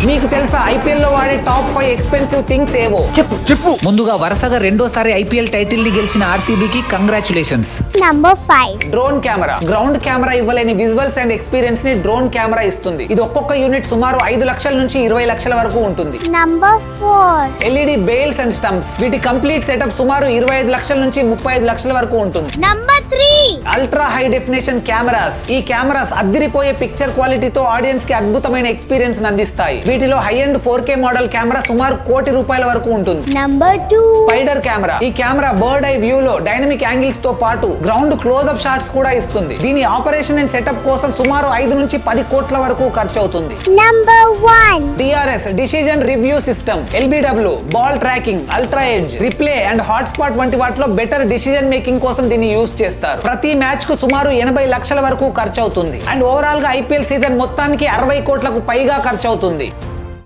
మీకు తెలుసా ఐపీఎల్ లో వాడే టాప్ 5 ఎక్స్పెన్సివ్ థింగ్స్ ఏవో? చెప్పు. ముందుగా వరుసగా రెండోసారి ఐపీఎల్ టైటిల్ ని గెలిచిన ఆర్సీబీకి congratulations. Number 5 drone camera. Ground camera ఇవ్వలేని విజువల్స్ అండ్ ఎక్స్పీరియన్స్ ని డ్రోన్ కెమెరా ఇస్తుంది. ఇది ఒక్కొక్క యూనిట్ సుమారు 5 లక్షల నుంచి 20 లక్షల వరకు ఉంటుంది. Number 4 LED bails and stumps. వీటి కంప్లీట్ సెటప్ సుమారు 25 లక్షల నుంచి 35 లక్షల వరకు ఉంటుంది. Number 3 ultra high definition cameras. ఈ కెమెరాస్ అద్దిరిపోయే పిక్చర్ క్వాలిటీతో ఆడియన్స్ కి అద్భుతమైన ఎక్స్పీరియన్స్ అందిస్తాయి. వీటిలో high end 4K model camera సుమారు ₹1,00,00,000 వరకు ఉంటుంది. Number 2 spider camera. ఈ కెమెరా బర్డ్ ఐ వ్యూ లో డైనమిక్ యాంగిల్స్ తో పాటు గ్రౌండ్ క్లోజ్ అప్ షాట్స్ కూడా ఇస్తుంది. దీని ఆపరేషన్ అండ్ సెటప్ కోసం సుమారు 5 నుంచి 10 కోట్ల వరకు ఖర్చు అవుతుంది. Number 1 DRS decision review system. LBW, ball tracking, ultra edge, replay and hotspot వంటి వాటిలో బెటర్ డిసిజన్ మేకింగ్ కోసం దీన్ని యూజ్ చేస్తారు. ప్రతి మ్యాచ్ కు సుమారు 80 లక్షల వరకు ఖర్చు అవుతుంది. అండ్ ఓవరాల్ గా ఐపీఎల్ సీజన్ మొత్తానికి 60 కోట్లకు పైగా ఖర్చు అవుతుంది.